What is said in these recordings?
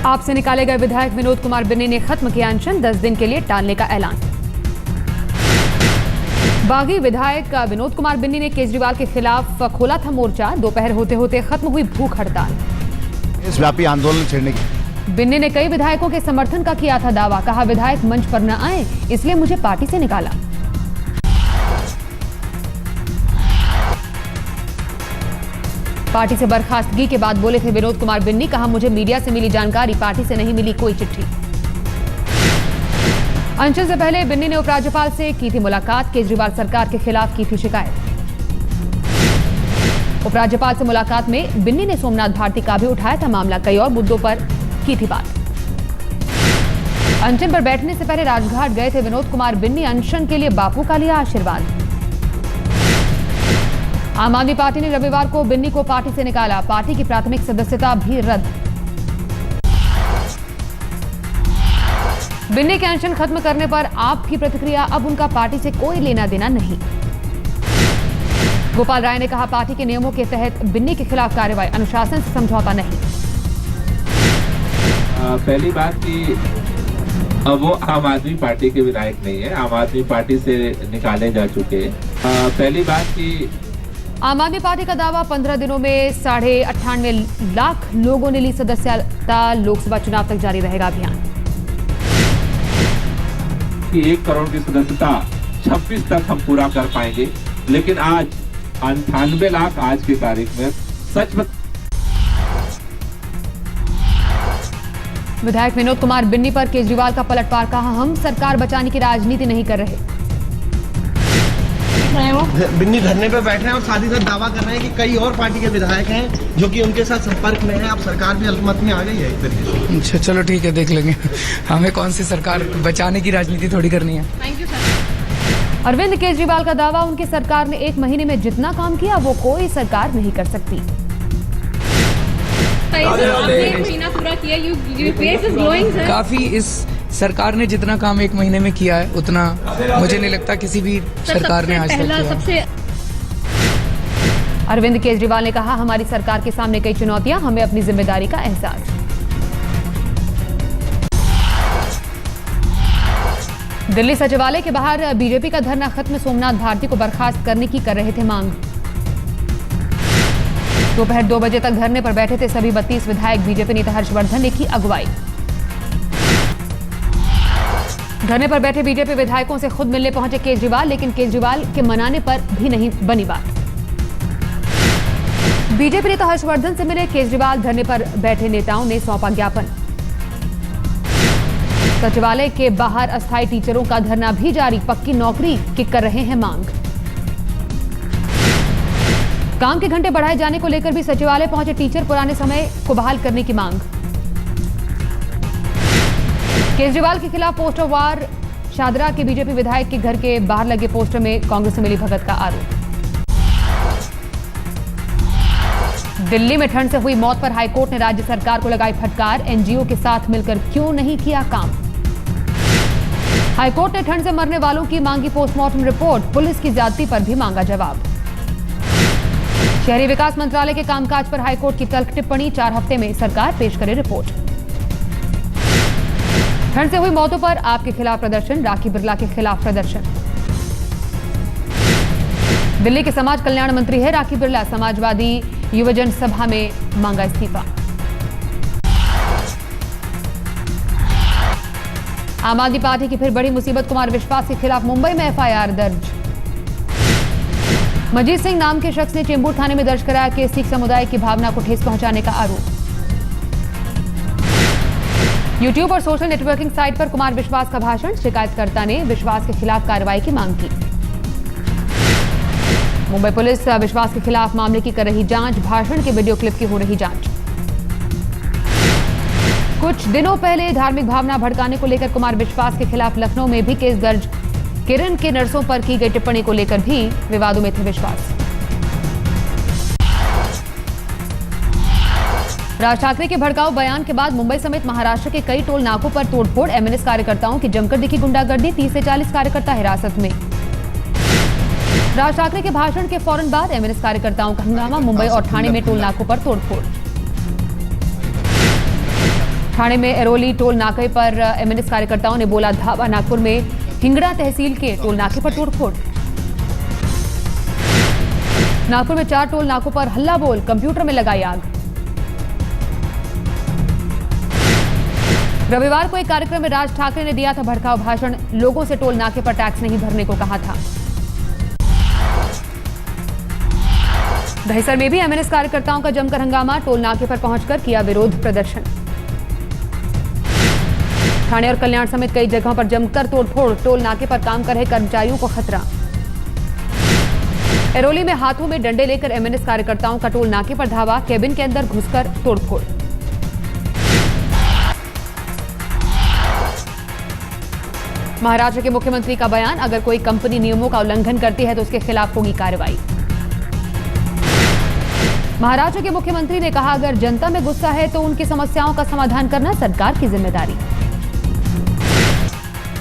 आपसे निकाले गए विधायक विनोद कुमार बिन्नी ने खत्म किया अनशन, 10 दिन के लिए टालने का ऐलान। बागी विधायक विनोद कुमार बिन्नी ने केजरीवाल के खिलाफ खोला था मोर्चा, दोपहर होते होते खत्म हुई भूख हड़ताल। इस व्यापी आंदोलन छेड़ने की बिन्नी ने कई विधायकों के समर्थन का किया था दावा, कहा विधायक मंच पर न आए इसलिए मुझे पार्टी से निकाला। पार्टी से बर्खास्तगी के बाद बोले थे विनोद कुमार बिन्नी, कहा मुझे मीडिया से मिली जानकारी, पार्टी से नहीं मिली कोई चिट्ठी। अनशन से पहले बिन्नी ने उपराज्यपाल से की थी मुलाकात, केजरीवाल सरकार के खिलाफ की थी शिकायत। उपराज्यपाल से मुलाकात में बिन्नी ने सोमनाथ भारती का भी उठाया था मामला, कई और मुद्दों पर की थी बात। अनशन पर बैठने से पहले राजघाट गए थे विनोद कुमार बिन्नी, अनशन के लिए बापू का लिया आशीर्वाद। आम आदमी पार्टी ने रविवार को बिन्नी को पार्टी से निकाला, पार्टी की प्राथमिक सदस्यता भी रद्द। बिन्नी के अनशन खत्म करने पर आपकी प्रतिक्रिया, अब उनका पार्टी से कोई लेना देना नहीं। गोपाल राय ने कहा पार्टी के नियमों के तहत बिन्नी के खिलाफ कार्रवाई, अनुशासन से समझौता नहीं। पहली बात कि वो आम आदमी पार्टी के विधायक नहीं है, आम आदमी पार्टी से निकाले जा चुके हैं। पहली बात कि आम आदमी पार्टी का दावा 15 दिनों में 98.5 लाख लोगों ने ली सदस्यता, लोकसभा चुनाव तक जारी रहेगा अभियान। 1 करोड़ की सदस्यता 26 तक हम पूरा कर पाएंगे, लेकिन आज 98 लाख आज की तारीख में सच में। विधायक विनोद कुमार बिन्नी पर केजरीवाल का पलटवार, कहा हम सरकार बचाने की राजनीति नहीं कर रहे। बिन्नी धरने पे बैठे हैं और साथ ही साथ दावा कर रहे हैं कि कई और पार्टी के विधायक हैं जो कि उनके साथ संपर्क में हैं। अब सरकार भी अल्पमत में आ गई है एक तरीके से। अच्छा चलो ठीक है, देख लेंगे। हमें कौन सी सरकार बचाने की राजनीति थोड़ी करनी है। Thank you sir. Arvind Kejriwal का दावा, उनकी सरकार ने 1 महीने में जितना काम किया वो कोई सरकार नहीं कर सकती। काफी इस सरकार ने जितना काम 1 महीने में किया है उतना मुझे नहीं लगता किसी भी सरकार ने आज तक किया। अरविंद केजरीवाल ने कहा हमारी सरकार के सामने कई चुनौतियां, हमें अपनी जिम्मेदारी का एहसास। दिल्ली सचिवालय के बाहर बीजेपी का धरना खत्म, सोमनाथ भारती को बर्खास्त करने की कर रहे थे मांग। दोपहर 2 बजे तक धरने पर बैठे थे सभी 32 विधायक, बीजेपी नेता हर्षवर्धन ने की अगुवाई। धरने पर बैठे बीजेपी विधायकों से खुद मिलने पहुंचे केजरीवाल, लेकिन केजरीवाल के मनाने पर भी नहीं बनी बात। बीजेपी नेता हर्षवर्धन से मिले केजरीवाल, धरने पर बैठे नेताओं ने सौंपा ज्ञापन। सचिवालय के बाहर अस्थायी टीचरों का धरना भी जारी, पक्की नौकरी की कर रहे हैं मांग। काम के घंटे बढ़ाए जाने को लेकर भी सचिवालय पहुंचे टीचर, पुराने समय को बहाल करने की मांग। केजरीवाल के खिलाफ पोस्टर वार, शादरा के बीजेपी विधायक के घर के बाहर लगे पोस्टर में कांग्रेस से मिली भगत का आरोप। दिल्ली में ठंड से हुई मौत पर हाईकोर्ट ने राज्य सरकार को लगाई फटकार, एनजीओ के साथ मिलकर क्यों नहीं किया काम। हाईकोर्ट ने ठंड से मरने वालों की मांगी पोस्टमार्टम रिपोर्ट, पुलिस की ज्यादती पर भी मांगा जवाब। शहरी विकास मंत्रालय के कामकाज पर हाईकोर्ट की तल्ख टिप्पणी, 4 हफ्ते में सरकार पेश करे रिपोर्ट। ठंड से हुई मौतों पर आपके खिलाफ प्रदर्शन, राखी बिरला के खिलाफ प्रदर्शन। दिल्ली के समाज कल्याण मंत्री है राखी बिरला, समाजवादी युवजन सभा में मांगा इस्तीफा। आम आदमी पार्टी की फिर बड़ी मुसीबत, कुमार विश्वास के खिलाफ मुंबई में एफआईआर दर्ज। मजीद सिंह नाम के शख्स ने चेंबूर थाने में दर्ज कराया केस, सिख समुदाय की भावना को ठेस पहुंचाने का आरोप। यूट्यूब और सोशल नेटवर्किंग साइट पर कुमार विश्वास का भाषण, शिकायतकर्ता ने विश्वास के खिलाफ कार्रवाई की मांग की। मुंबई पुलिस विश्वास के खिलाफ मामले की कर रही जांच, भाषण के वीडियो क्लिप की हो रही जांच। कुछ दिनों पहले धार्मिक भावना भड़काने को लेकर कुमार विश्वास के खिलाफ लखनऊ में भी केस दर्ज, किरण के नर्सों पर की गई टिप्पणी को लेकर भी विवादों में थे विश्वास। राज ठाकरे के भड़काऊ बयान के बाद मुंबई समेत महाराष्ट्र के कई टोल नाकों पर तोड़फोड़, एमएनएस कार्यकर्ताओं की जमकर दिखी गुंडागर्दी, 30 से 40 कार्यकर्ता हिरासत में। राज ठाकरे के भाषण के फौरन बाद एमएनएस कार्यकर्ताओं का हंगामा, मुंबई और ठाणे में टोल नाकों पर तोड़फोड़। ठाणे में एरोली टोल नाके पर एमएनएस कार्यकर्ताओं ने बोला धावा। नागपुर में हिंगड़ा तहसील के टोल नाके पर तोड़फोड़। नागपुर में 4 टोल नाकों पर हल्ला बोल, कंप्यूटर में लगाई आग। रविवार को एक कार्यक्रम में राज ठाकरे ने दिया था भड़काऊ भाषण। लोगों से टोल नाके पर टैक्स नहीं भरने को कहा था। दहिसर में भी एमएनएस कार्यकर्ताओं का जमकर हंगामा। टोल नाके पर पहुंचकर किया विरोध प्रदर्शन। ठाणे और कल्याण समेत कई जगहों पर जमकर तोड़फोड़। टोल नाके पर काम कर रहे कर्मचारियों को खतरा। एरोली में हाथों में डंडे लेकर एमएनएस कार्यकर्ताओं का टोल नाके पर धावा। केबिन के अंदर घुसकर तोड़फोड़। महाराष्ट्र के मुख्यमंत्री का बयान, अगर कोई कंपनी नियमों का उल्लंघन करती है तो उसके खिलाफ होगी कार्रवाई। महाराष्ट्र के मुख्यमंत्री ने कहा, अगर जनता में गुस्सा है तो उनकी समस्याओं का समाधान करना सरकार की जिम्मेदारी।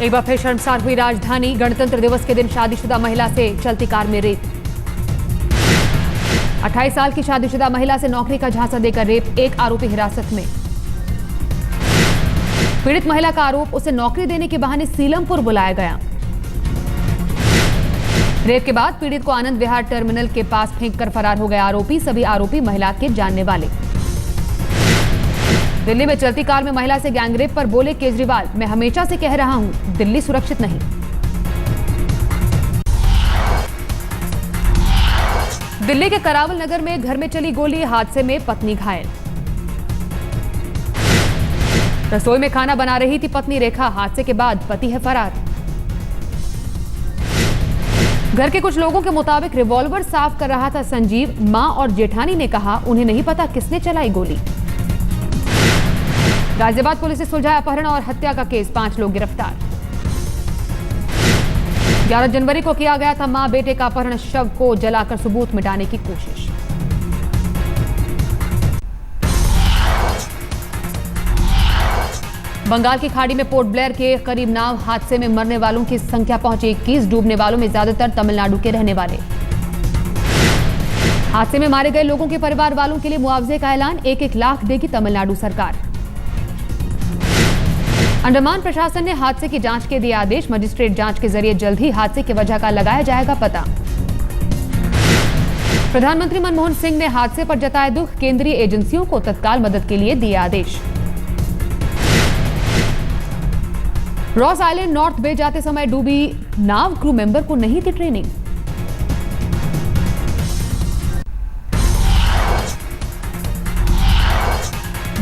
एक बार फिर शर्मसार हुई राजधानी। गणतंत्र दिवस के दिन शादीशुदा महिला से चलती कार में रेप। 28 साल की शादीशुदा महिला से नौकरी का झांसा देकर रेप। एक आरोपी हिरासत में। पीड़ित महिला का आरोप, उसे नौकरी देने के बहाने सीलमपुर बुलाया गया। रेप के बाद पीड़ित को आनंद विहार टर्मिनल के पास फेंककर फरार हो गया आरोपी। सभी आरोपी महिला के जानने वाले। दिल्ली में चलती कार में महिला से गैंगरेप पर बोले केजरीवाल, मैं हमेशा से कह रहा हूं दिल्ली सुरक्षित नहीं। दिल्ली के करावल नगर में घर में चली गोली, हादसे में पत्नी घायल। रसोई में खाना बना रही थी पत्नी रेखा, हादसे के बाद पति है फरार। घर के कुछ लोगों के मुताबिक रिवॉल्वर साफ कर रहा था संजीव। मां और जेठानी ने कहा उन्हें नहीं पता किसने चलाई गोली। गाजियाबाद पुलिस ने सुलझाया अपहरण और हत्या का केस, 5 लोग गिरफ्तार। 11 जनवरी को किया गया था मां बेटे का अपहरण, शव को जलाकर सबूत मिटाने की कोशिश। बंगाल की खाड़ी में पोर्ट ब्लेयर के करीब नाव हादसे में मरने वालों की संख्या पहुंची 21। डूबने वालों में ज्यादातर तमिलनाडु के रहने वाले। हादसे में मारे गए लोगों के परिवार वालों के लिए मुआवजे का ऐलान, 1-1 लाख देगी तमिलनाडु सरकार। अंडमान प्रशासन ने हादसे की जांच के दिए आदेश। मजिस्ट्रेट जांच के जरिए जल्द ही हादसे की वजह का लगाया जाएगा पता। प्रधानमंत्री मनमोहन सिंह ने हादसे पर जताया दुख। केंद्रीय एजेंसियों को तत्काल मदद के लिए दिए आदेश। रॉस आइलैंड नॉर्थ बे जाते समय डूबी नाव, क्रू मेंबर को नहीं थी ट्रेनिंग।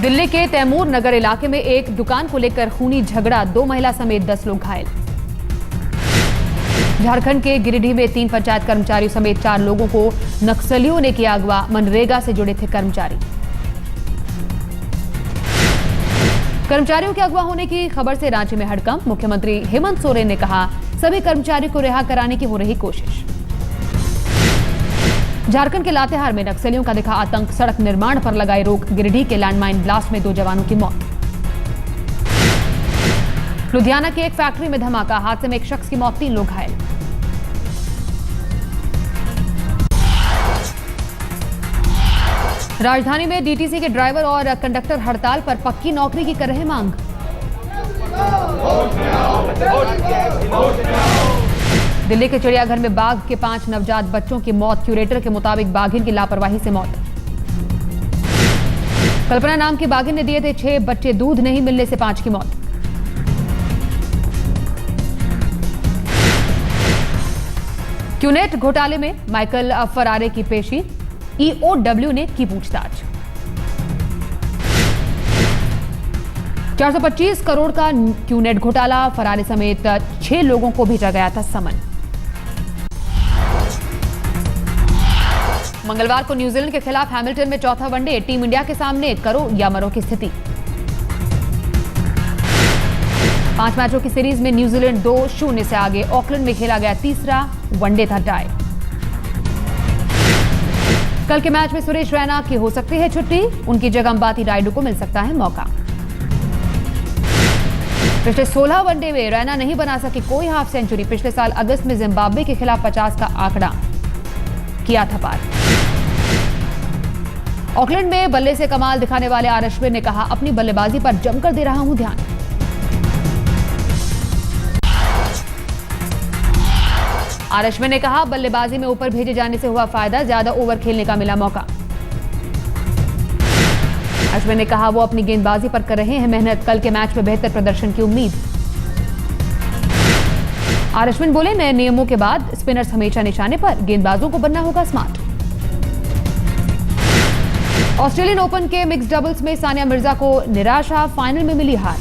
दिल्ली के तैमूर नगर इलाके में एक दुकान को लेकर खूनी झगड़ा, 2 महिला समेत 10 लोग घायल। झारखंड के गिरिडीह में 3 पंचायत कर्मचारियों समेत 4 लोगों को नक्सलियों ने किया अगवा। मनरेगा से जुड़े थे कर्मचारी। कर्मचारियों के अगवा होने की खबर से रांची में हड़कंप। मुख्यमंत्री हेमंत सोरेन ने कहा, सभी कर्मचारियों को रिहा कराने की हो रही कोशिश। झारखंड के लातेहार में नक्सलियों का दिखा आतंक, सड़क निर्माण पर लगाई रोक। गिरिडीह के लैंडमाइन ब्लास्ट में 2 जवानों की मौत। लुधियाना की एक फैक्ट्री में धमाका, हादसे में एक शख्स की मौत, 3 लोग घायल। राजधानी में डीटीसी के ड्राइवर और कंडक्टर हड़ताल पर, पक्की नौकरी की कर रहे मांग। दिल्ली के चिड़ियाघर में बाघ के 5 नवजात बच्चों की मौत। क्यूरेटर के मुताबिक बाघिन की लापरवाही से मौत। कल्पना नाम की बाघिन ने दिए थे 6 बच्चे, दूध नहीं मिलने से 5 की मौत। क्यूनेट घोटाले में माइकल फरारे की पेशी, ईओडब्ल्यू ने की पूछताछ। 425 करोड़ का क्यूनेट घोटाला, फरारे समेत 6 लोगों को भेजा गया था समन। मंगलवार को न्यूजीलैंड के खिलाफ हैमिल्टन में चौथा वनडे, टीम इंडिया के सामने करो या मरो की स्थिति। 5 मैचों की सीरीज में न्यूजीलैंड 2-0 से आगे। ऑकलैंड में खेला गया तीसरा वनडे था टाई। कल के मैच में सुरेश रैना की हो सकती है छुट्टी, उनकी जगह अंबाती रायडू को मिल सकता है मौका। पिछले 16 वनडे में रैना नहीं बना सके कोई हाफ सेंचुरी। पिछले साल अगस्त में जिम्बाब्वे के खिलाफ 50 का आंकड़ा किया था पार। ऑकलैंड में बल्ले से कमाल दिखाने वाले आर अश्विन ने कहा, अपनी बल्लेबाजी पर जमकर दे रहा हूं ध्यान। आर अश्विन ने कहा, बल्लेबाजी में ऊपर भेजे जाने से हुआ फायदा, ज्यादा ओवर खेलने का मिला मौका। अश्विन ने कहा, वो अपनी गेंदबाजी पर कर रहे हैं मेहनत, कल के मैच में बेहतर प्रदर्शन की उम्मीद। आर अश्विन बोले, नए नियमों के बाद स्पिनर्स हमेशा निशाने पर, गेंदबाजों को बनना होगा स्मार्ट। ऑस्ट्रेलियन ओपन के मिक्स डबल्स में सानिया मिर्जा को निराशा, फाइनल में मिली हार।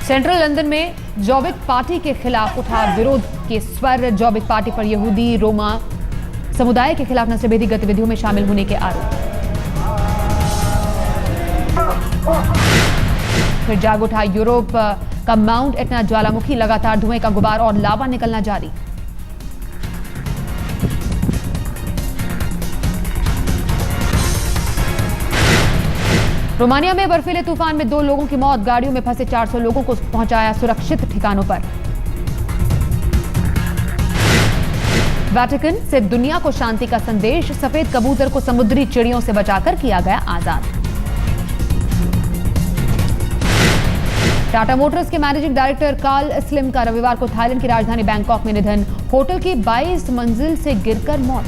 सेंट्रल लंदन में जॉबिक पार्टी के खिलाफ उठा विरोध के स्वर, जॉबिक पार्टी पर यहूदी रोमा समुदाय के खिलाफ नस्लभेदी गतिविधियों में शामिल होने के आरोप। फिर जाग उठा यूरोप का माउंट एटना ज्वालामुखी, लगातार धुएं का गुबार और लावा निकलना जारी। रोमानिया में बर्फीले तूफान में 2 लोगों की मौत, गाड़ियों में फंसे 400 लोगों को पहुंचाया सुरक्षित ठिकानों पर। वेटिकन से दुनिया को शांति का संदेश, सफेद कबूतर को समुद्री चिड़ियों से बचाकर किया गया आजाद। टाटा मोटर्स के मैनेजिंग डायरेक्टर कार्ल स्लिम का रविवार को थाईलैंड की राजधानी बैंकॉक में निधन, होटल की 22 मंजिल से गिरकर मौत।